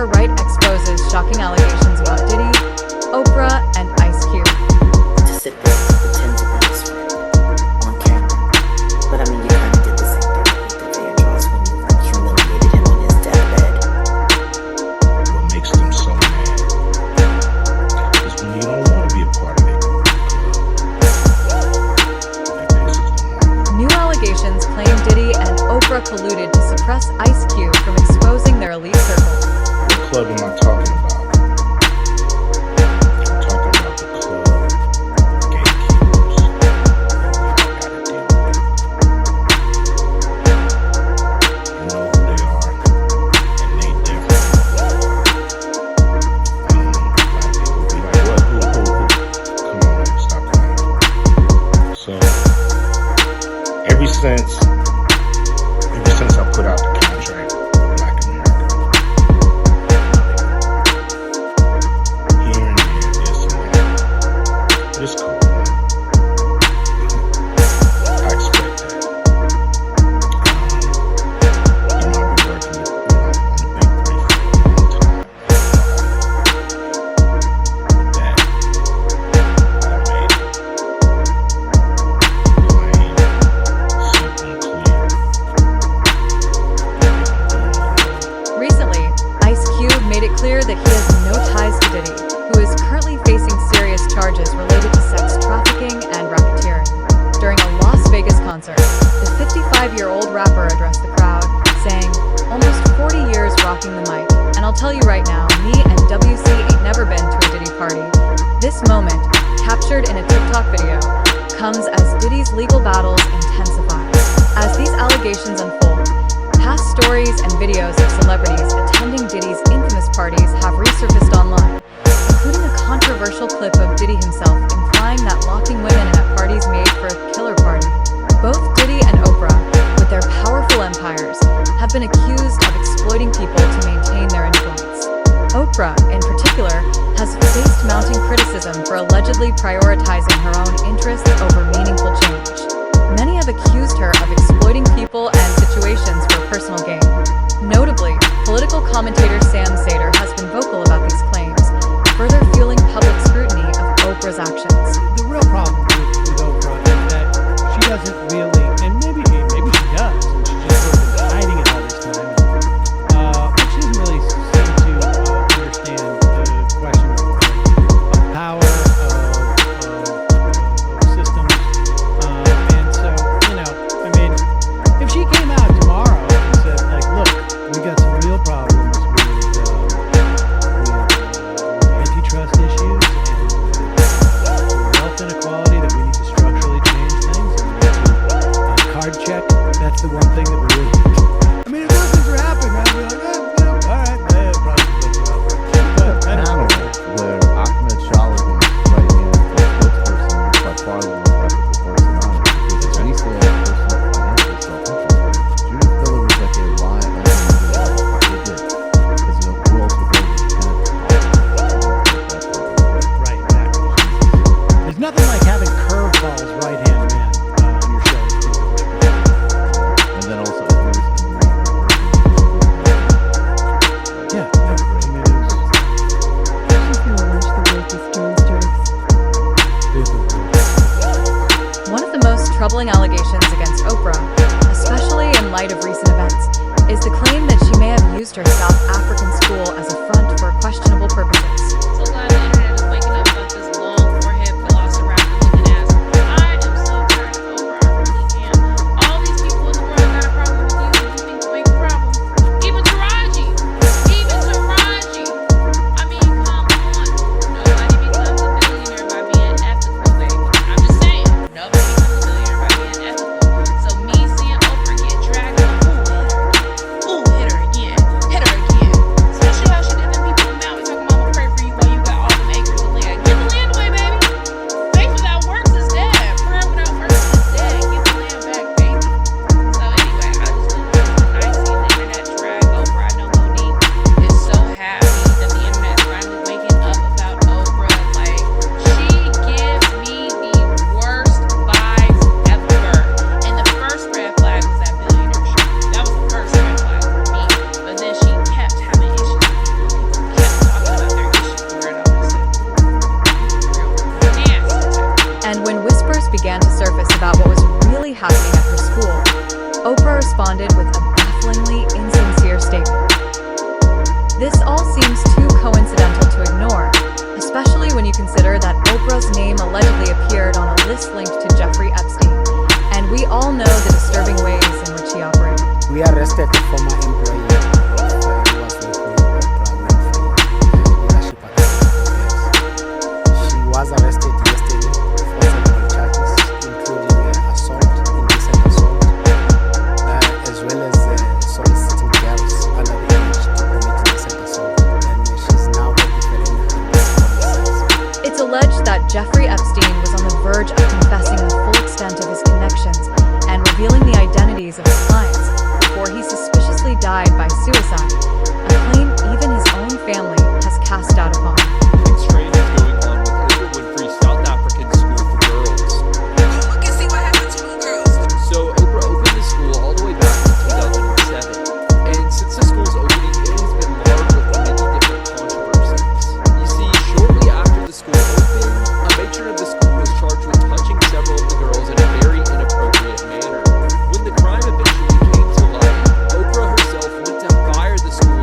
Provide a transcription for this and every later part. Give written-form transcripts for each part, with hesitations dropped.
Jaguar Wright exposes shocking allegations about Diddy, Oprah, and Ice Cube. To sit there and pretend to be his friend on camera. But I mean, you kind of did the same thing with the Vandross when you humiliated him on his deathbed. What makes them so mad is when you don't want to be a part of it. New allegations claim Diddy and Oprah colluded to suppress Ice Cube from exposing their elite circle. What club am I talking about? I'm talking about the club of gatekeepers that we all gotta deal with. You know who they are, and they definitely know who they are. Black people be like, what? Who? Come on, stop playing. So, ever since I put out the contract with Black America, here and there, this and that, but it's cool, man. I expect that. I've been working with, on the big three for a long time. With that, I made it plain, simple, and clear. Recently, Ice Cube made it clear that he has no ties to Diddy, who is currently facing serious charges related to sex trafficking and racketeering. During a Las Vegas concert, the 55-year-old rapper addressed the crowd, saying, "Almost 40 years rocking the mic, and I'll tell you right now, me and WC ain't never been to a Diddy party." This moment, captured in a TikTok video, comes as Diddy's legal battles intensify. As these allegations unfold, past stories and videos of celebrities attending Diddy's infamous parties have resurfaced online, including a controversial clip of Diddy himself implying that locking women in at parties made for a killer party. Both Diddy and Oprah, with their powerful empires, have been accused of exploiting people to maintain their influence. Oprah, in particular, has faced mounting criticism for allegedly prioritizing her own interests over meaningful change. Many have accused her of exploiting people and situations for personal gain. Notably, political commentator Sam Sater has been vocal about these claims, further fueling public scrutiny of Oprah's actions. The real problem with Oprah is that she doesn't really, and maybe she does, and she's just sort of been hiding it all this time. But she doesn't really seem to understand the question of power, of systems, and so, I mean, if she came out tomorrow and said, like, look, we got some real problems with antitrust issues and wealth inequality, that we need to structurally change things, and we need to card check, that's the one thing that we really, I mean, if those things were happening, I'd be like, all right, probably Panel where Ahmed Shalabi, right hand spokesperson, by far the most ethical person on it, because we say personal financial self-interest. Judith Miller was like a lie on the what they did, because who else would go with right, exactly. There's nothing like having curveballs right-hand man on your show. and then also responded with a bafflingly insincere statement. This all seems too coincidental to ignore, especially when you consider that Oprah's name allegedly appeared on a list linked to Jeffrey Epstein, and we all know the disturbing ways in which he operated. We arrested the former employee of who was working with Oprah Winfrey leadership academy. She was arrested yesterday for several charges, including assault, indecent assault, as well as soliciting girls under the age to commit indecent assault. And she's now different. It's alleged that Jeffrey Epstein was on the verge of confessing the full extent of his connections and revealing the identities of his clients before he suspiciously died by suicide, a claim even his own family has cast doubt upon. Something strange is going on with Oprah Winfrey's South African school for girls. Look and see what happened to the girls. So Oprah opened the school all the way back in 2007, and since the school's opening, it has been marred with many different controversies. You see, shortly after the school opened, a matron of the school was charged with touching several of the girls in a very inappropriate manner. When the crime eventually came to light, Oprah herself went to fire the school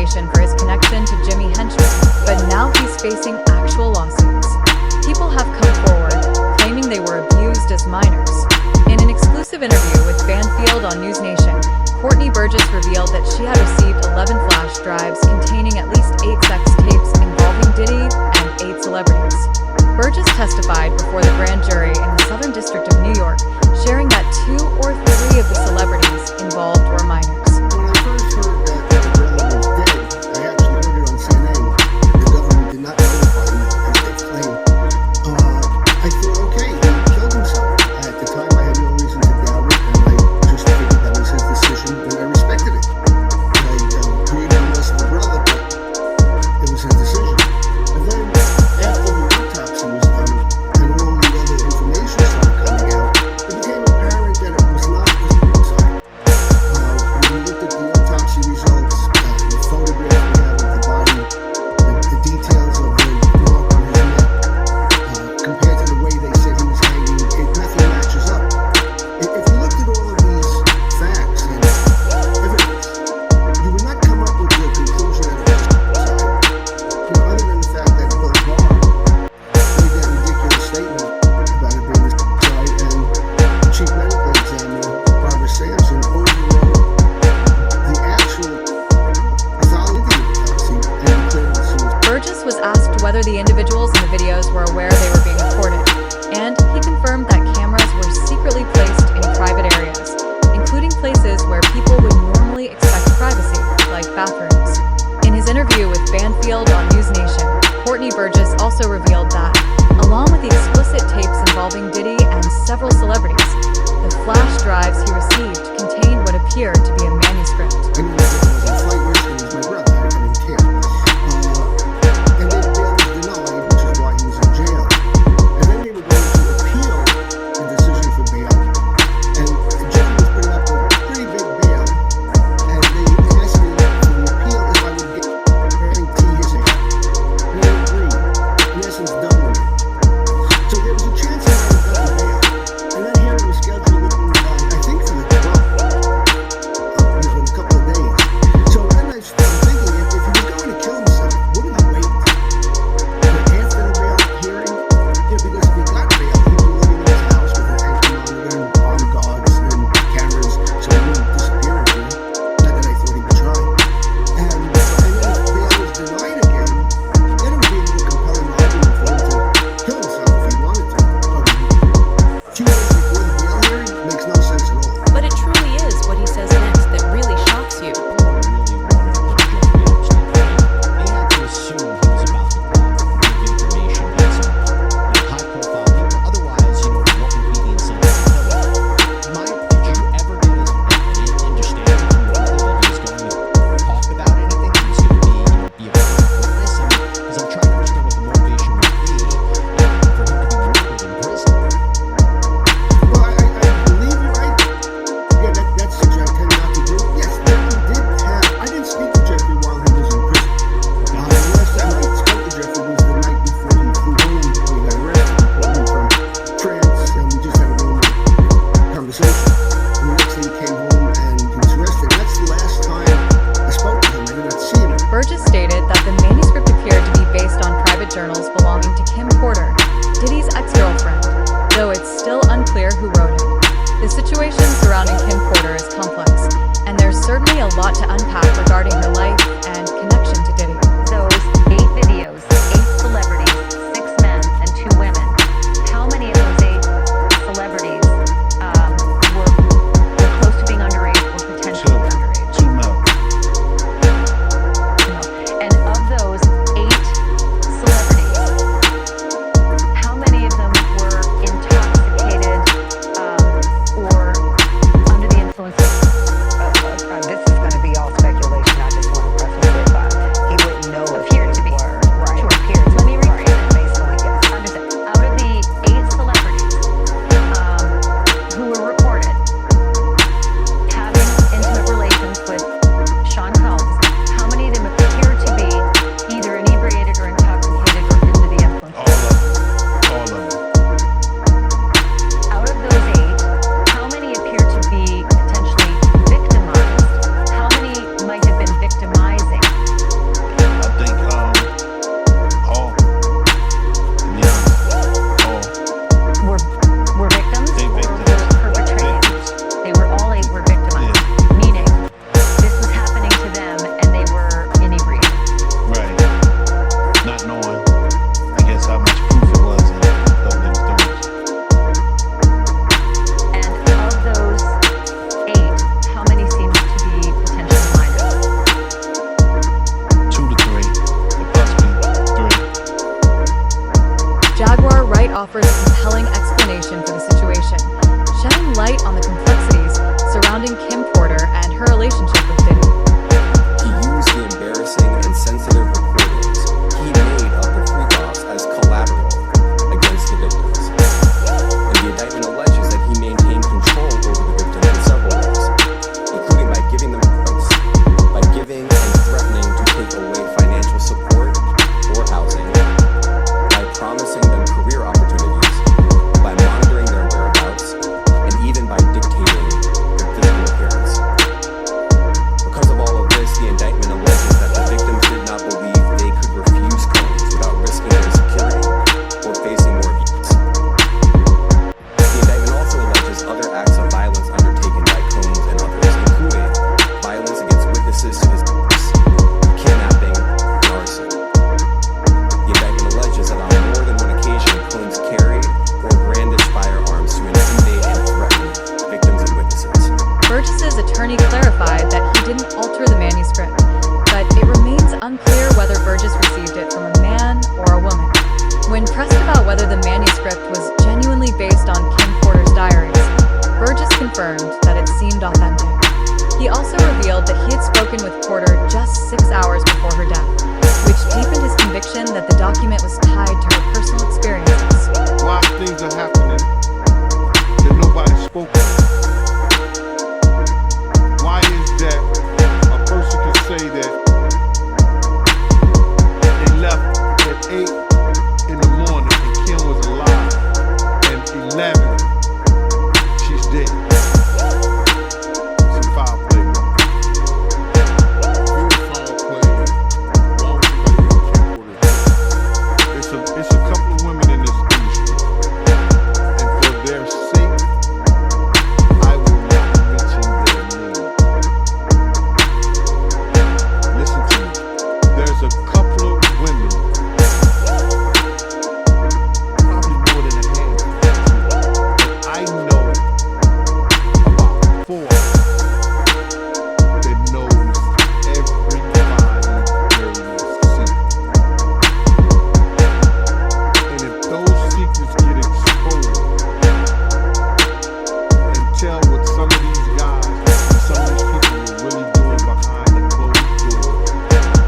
Nation for his connection to Jimmy Henchman, but now he's facing actual lawsuits. People have come forward, claiming they were abused as minors. In an exclusive interview with Banfield on News Nation, Courtney Burgess revealed that she had received 11 flash drives containing at least 8 sex tapes involving Diddy and 8 celebrities. Burgess testified before the grand jury in the Southern District of New York, sharing that 2 or 3 of the celebrities involved were minors. When I first heard that my brother was dead, I actually heard it on CNN. The government did not notify me, as they claim. I thought, okay, he killed himself. At the time, I had no reason to doubt it, and I just figured that was his decision, and I respected it. I grieved the loss of a brother, but it was his decision. And then, after the autopsy was done, and all the other information started coming out, it became apparent that it was not the suicide. When we looked at the autopsy results, the photograph we have of the body, the details of the mark on his neck, compared to the way they said he was hanging, nothing matches up. If you looked at all of these facts and evidence, you would not come up with the conclusion that it was suicide. Other than the fact that Bill Barr made that ridiculous statement about it being a suicide, and the chief medical examiner, Barbara Sampson, overrode the actual pathology of the autopsy and declared it suicide. Burgess was asked whether the individuals in the videos were aware they were being recorded, and he confirmed that cameras were secretly placed in private areas, including places where people would normally expect privacy, like bathrooms. In his interview with Banfield on News Nation, Courtney Burgess also revealed that, along with the explicit tapes involving Diddy and several celebrities, the flash drives he received contained what appeared to be a manuscript. Anyone that was a flight risk and was my brother, I didn't care. And then bail was denied, which is why he was in jail. And then they were going to appeal the decision for bail. And the judge was putting up a pretty big bail. And they asked me for the appeal if I would get everything to his hand. And I agreed. In essence, done with it. So there was a chance I might have gotten bail. And that hearing was scheduled, I think, for the 12th. In a couple of days. unclear whether Burgess received it from a man or a woman. When pressed about whether the manuscript was genuinely based on Kim Porter's diaries, Burgess confirmed that it seemed authentic. He also revealed that he had spoken with Porter just 6 hours before her death, which deepened his conviction that the document was tied to her personal experiences. Why things are happening that nobody spoke of? Why is that a person can say that they left at 8 in the morning and Kim was alive, and 11 she's dead? Some foul play. It's a couple of women in this industry, and for their sake, I will not mention their name. Listen to me. There's a couple of women, probably more than a handful, but I know about 4 that knows everybody's dirty secret. And if those secrets get exposed and tell what some of these guys and some of these people were really doing behind the closed doors,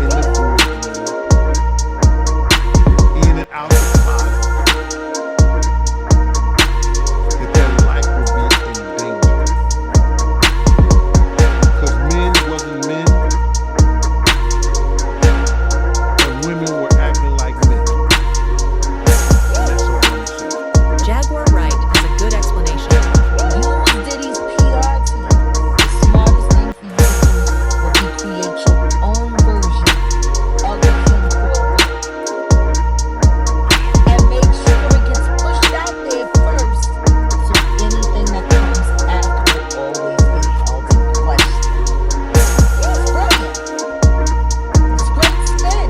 in the boardroom, in and out the closet, that their life would be in danger. Because men wasn't men, and women were acting like men. And that's all I'm saying. Jaguar Wright has a good explanation. Use Diddy's PR team. The smartest thing for you to do will be create your own version of the Kim Porter way. And make sure it gets pushed out there first, so anything that comes after will always be held in question. It's brilliant. It's great spin.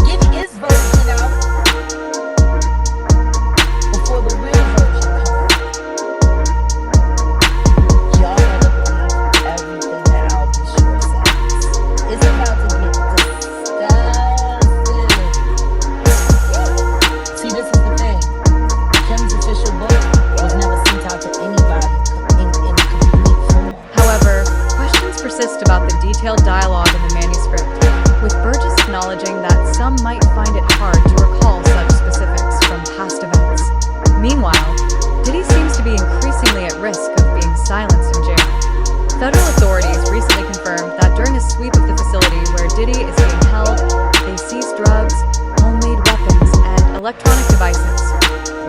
Get his version out before the real version comes. Y'all better believe everything that I'll be sure says. It's about to get disgusting. See, this is the thing. Kim's official book was never sent out to anybody in complete form. However, questions persist about the detailed dialogue in the manuscript, with Burgess acknowledging that some might find it hard to recall such specifics from past events. Meanwhile, Diddy seems to be increasingly at risk of being silenced in jail. Federal authorities recently confirmed that during a sweep of the facility where Diddy is being held, they seized drugs, homemade weapons, and electronic devices.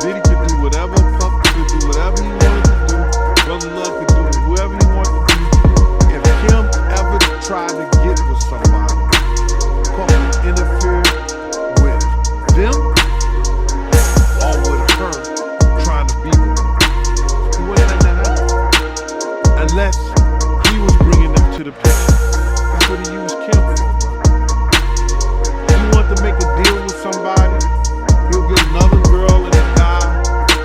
Diddy could do whatever, Puff could do whatever he wanted to do, Brother Love could do whoever he wanted to do. If Kim ever tried to get with somebody, Puff would interfere with them or with her trying to be with them. He wouldn't let that happen unless he was bringing them to the picture. That's what he used Kim for, bro. You want to make a deal with somebody, he'll get another girl and a guy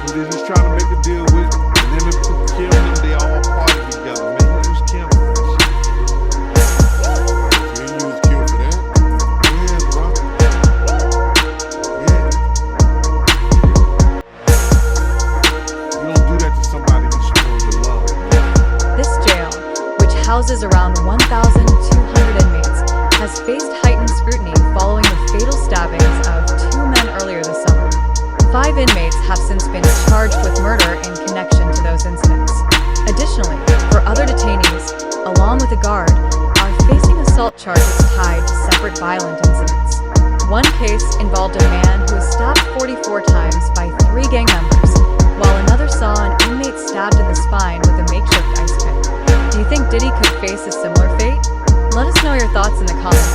who that he's trying to make a deal with, and then if Kim and them, they all party together. Man, he used Kim for that shit. You used Kim for that? Yeah, bro. Yeah. You don't do that to somebody you're supposed to love. This jail, which houses around 1,200 inmates, has faced heightened scrutiny following the fatal stabbings of 2 men earlier this summer. 5 inmates have since been charged with murder in connection to those incidents. Additionally, 4 other detainees, along with a guard, are facing assault charges tied to separate violent incidents. One case involved a man who was stabbed 44 times by 3 gang members, while another saw an inmate stabbed in the spine with a makeshift ice pick. Do you think Diddy could face a similar fate? Let us know your thoughts in the comments